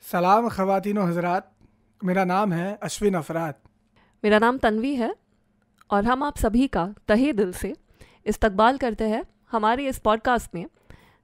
सलाम ख़वातीन व हज़रात, मेरा नाम है अश्विन अफराद। मेरा नाम तन्वी है और हम आप सभी का तहे दिल से इस्तकबाल करते हैं हमारे इस पॉडकास्ट में,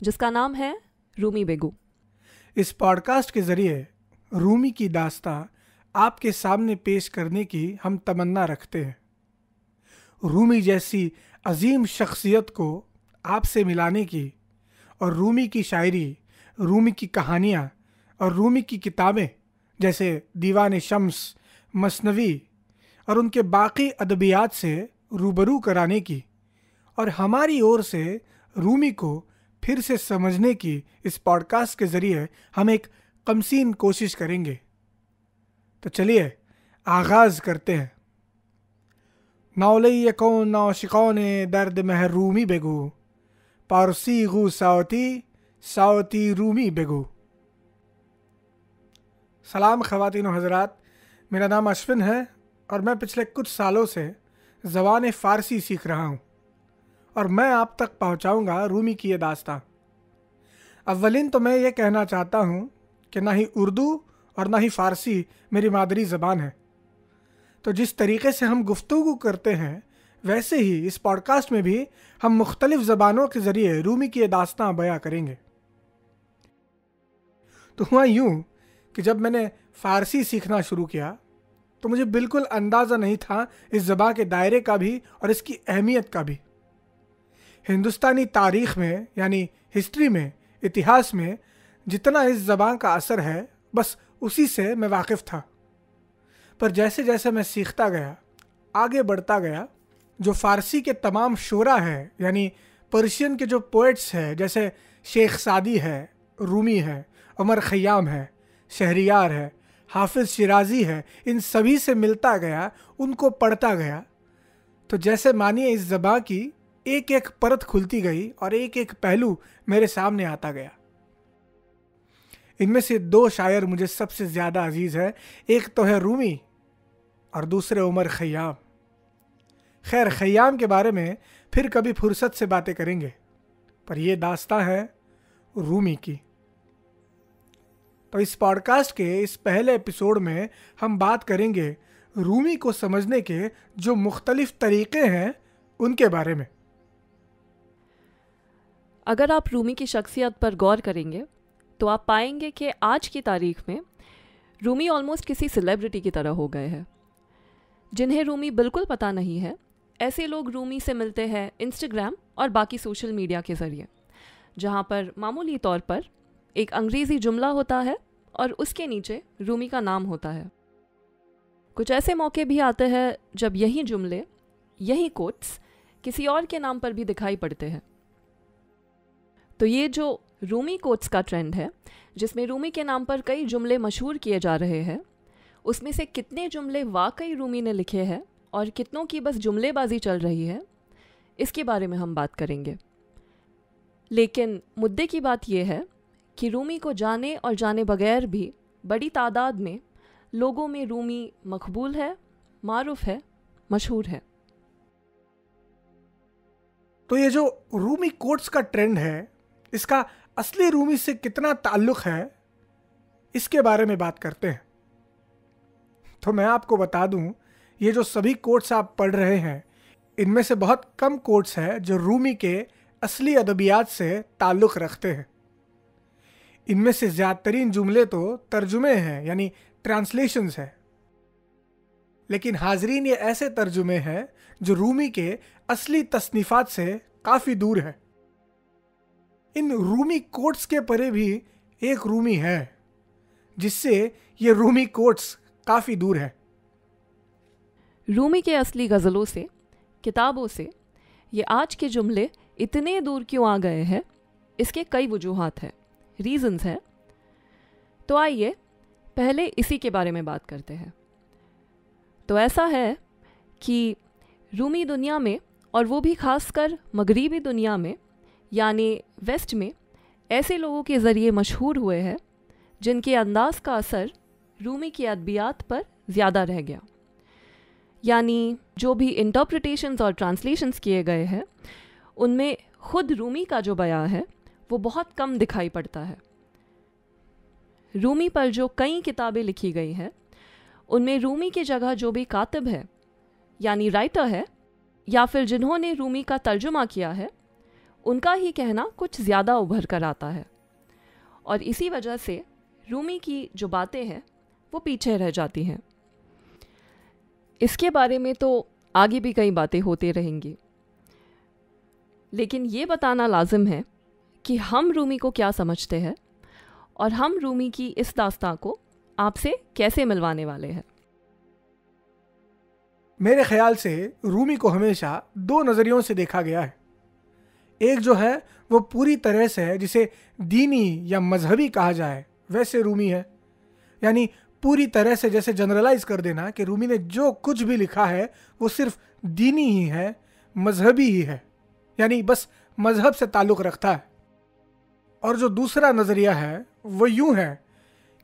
जिसका नाम है रूमी बेगू। इस पॉडकास्ट के ज़रिए रूमी की दास्तां आपके सामने पेश करने की हम तमन्ना रखते हैं। रूमी जैसी अजीम शख्सियत को आपसे मिलाने की और रूमी की शायरी, रूमी की कहानियाँ और रूमी की किताबें जैसे दीवान शम्स, मसनवी और उनके बाकी अदबियात से रूबरू कराने की और हमारी ओर से रूमी को फिर से समझने की इस पॉडकास्ट के ज़रिए हम एक कमसीन कोशिश करेंगे। तो चलिए आगाज़ करते हैं। नौलई कौन नौशिकौन दर्द महरूमी बेगू, पारसी गु सावती सावती रूमी बेगू। सलाम ख़वातीन व हज़रात, मेरा नाम अश्विन है और मैं पिछले कुछ सालों से ज़बान फ़ारसी सीख रहा हूँ और मैं आप तक पहुँचाऊँगा रूमी की ये दास्तां। अव्वलिन तो मैं ये कहना चाहता हूँ कि ना ही उर्दू और ना ही फ़ारसी मेरी मादरी ज़बान है, तो जिस तरीके से हम गुफ्तगू करते हैं वैसे ही इस पॉडकास्ट में भी हम मुख्तलिफ़ ज़बानों के ज़रिए रूमी की ये दास्तां बयां करेंगे। तो हुआ यूँ कि जब मैंने फ़ारसी सीखना शुरू किया तो मुझे बिल्कुल अंदाज़ा नहीं था इस ज़बान के दायरे का भी और इसकी अहमियत का भी। हिंदुस्तानी तारीख़ में यानी हिस्ट्री में, इतिहास में जितना इस ज़बान का असर है बस उसी से मैं वाकिफ़ था। पर जैसे जैसे मैं सीखता गया, आगे बढ़ता गया, जो फ़ारसी के तमाम शोरा है यानी पर्शियन के जो पोइट्स हैं जैसे शेख सादी है, रूमी है, उमर ख़य्याम है, शहरियार है, हाफिज़ शिराज़ी है, इन सभी से मिलता गया, उनको पढ़ता गया, तो जैसे मानिए इस ज़बान की एक एक परत खुलती गई और एक एक पहलू मेरे सामने आता गया। इनमें से दो शायर मुझे सबसे ज़्यादा अजीज़ है, एक तो है रूमी और दूसरे उमर ख़य्याम। खैर, ख़य्याम के बारे में फिर कभी फुर्सत से बातें करेंगे, पर यह दास्तां है रूमी की। तो इस पॉडकास्ट के इस पहले एपिसोड में हम बात करेंगे रूमी को समझने के जो मुख्तलिफ तरीक़े हैं उनके बारे में। अगर आप रूमी की शख्सियत पर गौर करेंगे तो आप पाएंगे कि आज की तारीख में रूमी ऑलमोस्ट किसी सेलिब्रिटी की तरह हो गए हैं। जिन्हें रूमी बिल्कुल पता नहीं है, ऐसे लोग रूमी से मिलते हैं इंस्टाग्राम और बाकी सोशल मीडिया के ज़रिए, जहाँ पर मामूली तौर पर एक अंग्रेज़ी जुमला होता है और उसके नीचे रूमी का नाम होता है। कुछ ऐसे मौके भी आते हैं जब यही जुमले, यही कोट्स किसी और के नाम पर भी दिखाई पड़ते हैं। तो ये जो रूमी कोट्स का ट्रेंड है, जिसमें रूमी के नाम पर कई जुमले मशहूर किए जा रहे हैं, उसमें से कितने जुमले वाकई रूमी ने लिखे हैं और कितनों की बस जुमलेबाजी चल रही है, इसके बारे में हम बात करेंगे। लेकिन मुद्दे की बात यह है कि रूमी को जाने और जाने बगैर भी बड़ी तादाद में लोगों में रूमी मकबूल है, मारूफ है, मशहूर है। तो ये जो रूमी कोट्स का ट्रेंड है, इसका असली रूमी से कितना ताल्लुक़ है, इसके बारे में बात करते हैं। तो मैं आपको बता दूं, ये जो सभी कोट्स आप पढ़ रहे हैं, इनमें से बहुत कम कोट्स हैं जो रूमी के असली अदबियात से ताल्लुक़ रखते हैं। इनमें से ज़्यादातरीन जुमले तो तर्जुमे हैं यानी ट्रांसलेशंस हैं, लेकिन हाजरीन ये ऐसे तर्जुमे हैं जो रूमी के असली तसनीफ़ात से काफ़ी दूर है। इन रूमी कोट्स के परे भी एक रूमी है जिससे ये रूमी कोट्स काफ़ी दूर है। रूमी के असली गज़लों से, किताबों से ये आज के जुमले इतने दूर क्यों आ गए हैं, इसके कई वजूहात हैं, रीज़न्स हैं। तो आइए पहले इसी के बारे में बात करते हैं। तो ऐसा है कि रूमी दुनिया में, और वो भी ख़ासकर मगरिबी दुनिया में यानी वेस्ट में, ऐसे लोगों के ज़रिए मशहूर हुए हैं जिनके अंदाज़ का असर रूमी की अदबियात पर ज़्यादा रह गया। यानी जो भी इंटरप्रिटेशंस और ट्रांसलेशंस किए गए हैं, उनमें ख़ुद रूमी का जो बयां है वो बहुत कम दिखाई पड़ता है। रूमी पर जो कई किताबें लिखी गई हैं उनमें रूमी की जगह जो भी कातिब है यानी राइटर है या फिर जिन्होंने रूमी का तर्जुमा किया है उनका ही कहना कुछ ज़्यादा उभर कर आता है और इसी वजह से रूमी की जो बातें हैं वो पीछे रह जाती हैं। इसके बारे में तो आगे भी कई बातें होती रहेंगी, लेकिन ये बताना लाजिम है कि हम रूमी को क्या समझते हैं और हम रूमी की इस दास्तां को आपसे कैसे मिलवाने वाले हैं। मेरे ख्याल से रूमी को हमेशा दो नज़रियों से देखा गया है। एक जो है वो पूरी तरह से है जिसे दीनी या मजहबी कहा जाए वैसे रूमी है, यानी पूरी तरह से जैसे जनरलाइज कर देना कि रूमी ने जो कुछ भी लिखा है वो सिर्फ दीनी ही है, मजहबी ही है, यानी बस मजहब से ताल्लुक़ रखता है। और जो दूसरा नज़रिया है वो यूं है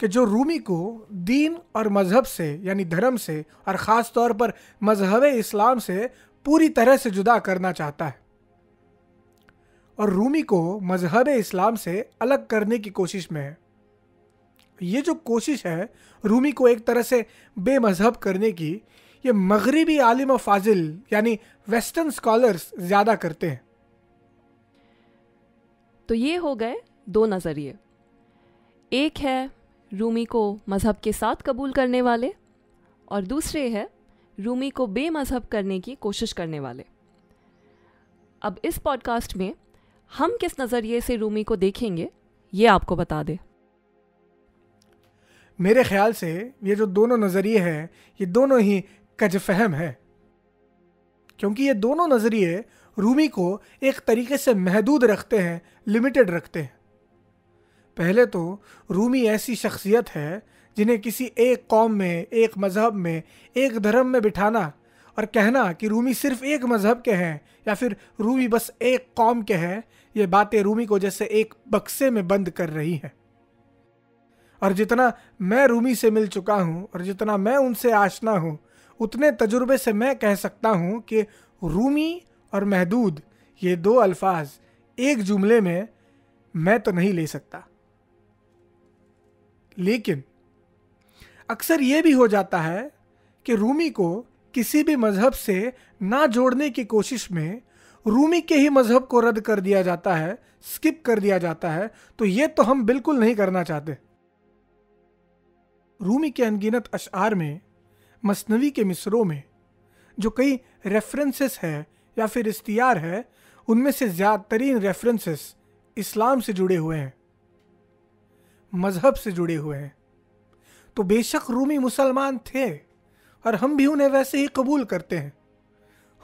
कि जो रूमी को दीन और मजहब से यानी धर्म से और ख़ास तौर पर मजहब इस्लाम से पूरी तरह से जुदा करना चाहता है और रूमी को मजहब इस्लाम से अलग करने की कोशिश में है। ये जो कोशिश है रूमी को एक तरह से बेमजहब करने की, ये मगरिबी आलिम और फाजिल यानी वेस्टर्न स्कॉलर्स ज़्यादा करते हैं। तो ये हो गए दो नज़रिए। एक है रूमी को मज़हब के साथ कबूल करने वाले और दूसरे है रूमी को बेमज़हब करने की कोशिश करने वाले। अब इस पॉडकास्ट में हम किस नज़रिए से रूमी को देखेंगे ये आपको बता दें। मेरे ख्याल से ये जो दोनों नज़रिए हैं ये दोनों ही कजफहम है, क्योंकि ये दोनों नज़रिए रूमी को एक तरीके से महदूद रखते हैं, लिमिटेड रखते हैं। पहले तो रूमी ऐसी शख्सियत है जिन्हें किसी एक कौम में, एक मज़हब में, एक धर्म में बिठाना और कहना कि रूमी सिर्फ एक मज़हब के हैं या फिर रूमी बस एक कौम के हैं, ये बातें रूमी को जैसे एक बक्से में बंद कर रही हैं। और जितना मैं रूमी से मिल चुका हूँ और जितना मैं उनसे आशना हूँ, उतने तजुर्बे से मैं कह सकता हूँ कि रूमी और महदूद ये दो अल्फाज एक जुमले में मैं तो नहीं ले सकता। लेकिन अक्सर ये भी हो जाता है कि रूमी को किसी भी मज़हब से ना जोड़ने की कोशिश में रूमी के ही मज़हब को रद्द कर दिया जाता है, स्किप कर दिया जाता है। तो ये तो हम बिल्कुल नहीं करना चाहते। रूमी के अनगिनत अशआर में, मसनवी के मिसरों में जो कई रेफरेंसेस है या फिर इस्तियार है, उनमें से ज़्यादातरीन रेफरेंसेस इस्लाम से जुड़े हुए हैं, मज़हब से जुड़े हुए हैं। तो बेशक रूमी मुसलमान थे और हम भी उन्हें वैसे ही कबूल करते हैं,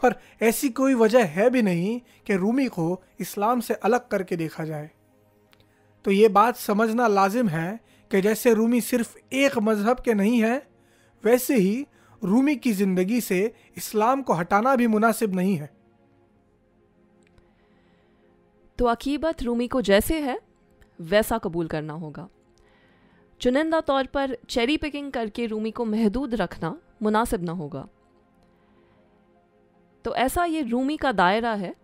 और ऐसी कोई वजह है भी नहीं कि रूमी को इस्लाम से अलग करके देखा जाए। तो ये बात समझना लाजिम है कि जैसे रूमी सिर्फ एक मज़हब के नहीं हैं, वैसे ही रूमी की ज़िंदगी से इस्लाम को हटाना भी मुनासिब नहीं है। तो अकीबत रूमी को जैसे है वैसा कबूल करना होगा। चुनिंदा तौर पर चेरी पिकिंग करके रूमी को महदूद रखना मुनासिब ना होगा। तो ऐसा ये रूमी का दायरा है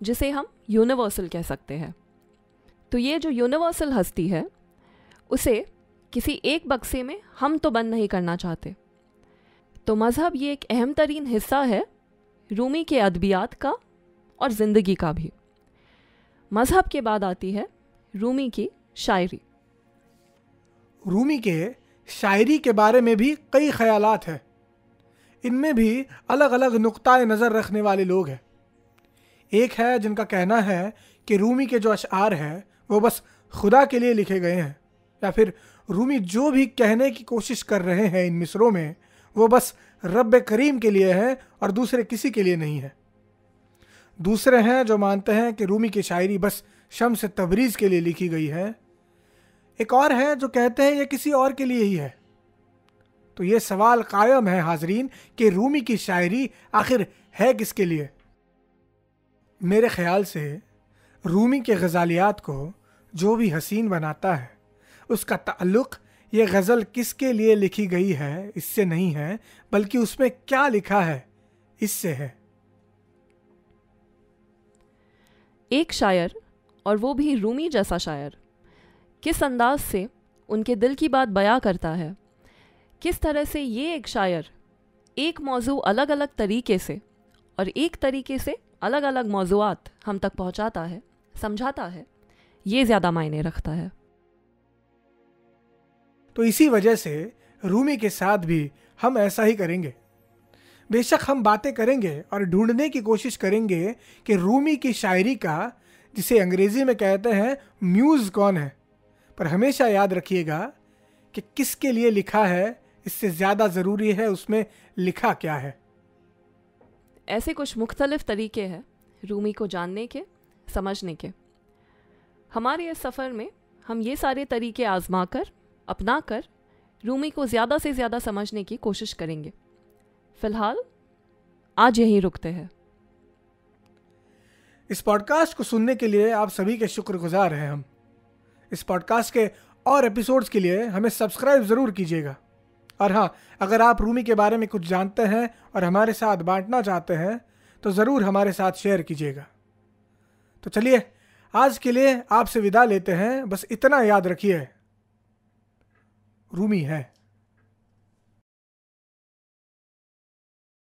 जिसे हम यूनिवर्सल कह सकते हैं। तो ये जो यूनिवर्सल हस्ती है उसे किसी एक बक्से में हम तो बंद नहीं करना चाहते। तो मज़हब ये एक अहम तरीन हिस्सा है रूमी के अदबियात का और ज़िंदगी का भी। मज़हब के बाद आती है रूमी की शायरी। रूमी के शायरी के बारे में भी कई ख्यालात हैं। इनमें भी अलग अलग नुक्ताए नज़र रखने वाले लोग हैं। एक है जिनका कहना है कि रूमी के जो अशआर हैं वो बस खुदा के लिए लिखे गए हैं, या फिर रूमी जो भी कहने की कोशिश कर रहे हैं इन मिसरों में वो बस रब करीम के लिए है और दूसरे किसी के लिए नहीं है। दूसरे हैं जो मानते हैं कि रूमी की शायरी बस शम्स तबरीज़ के लिए लिखी गई है। एक और है जो कहते हैं ये किसी और के लिए ही है। तो ये सवाल कायम है हाजरीन कि रूमी की शायरी आखिर है किसके लिए। मेरे ख्याल से रूमी के गज़ालियात को जो भी हसीन बनाता है उसका ताल्लुक़ ये गज़ल किसके लिए लिखी गई है इससे नहीं है, बल्कि उसमें क्या लिखा है इससे है। एक शायर, और वो भी रूमी जैसा शायर, किस अंदाज से उनके दिल की बात बयां करता है। किस तरह से ये एक शायर एक मौजू अलग अलग तरीके से और एक तरीके से अलग अलग मौजूआत हम तक पहुंचाता है, समझाता है, ये ज़्यादा मायने रखता है। तो इसी वजह से रूमी के साथ भी हम ऐसा ही करेंगे। बेशक हम बातें करेंगे और ढूंढने की कोशिश करेंगे कि रूमी की शायरी का, जिसे अंग्रेजी में कहते हैं म्यूज़, कौन है, पर हमेशा याद रखिएगा कि किसके लिए लिखा है, इससे ज़्यादा ज़रूरी है उसमें लिखा क्या है। ऐसे कुछ मुख्तलिफ तरीके हैं रूमी को जानने के, समझने के। हमारे इस सफ़र में हम ये सारे तरीके आजमा कर, अपना कर रूमी को ज़्यादा से ज़्यादा समझने की कोशिश करेंगे। फ़िलहाल आज यहीं रुकते हैं। इस पॉडकास्ट को सुनने के लिए आप सभी के शुक्रगुजार हैं हम। इस पॉडकास्ट के और एपिसोड्स के लिए हमें सब्सक्राइब ज़रूर कीजिएगा। और हाँ, अगर आप रूमी के बारे में कुछ जानते हैं और हमारे साथ बांटना चाहते हैं तो ज़रूर हमारे साथ शेयर कीजिएगा। तो चलिए, आज के लिए आपसे विदा लेते हैं। बस इतना याद रखिए, रूमी है।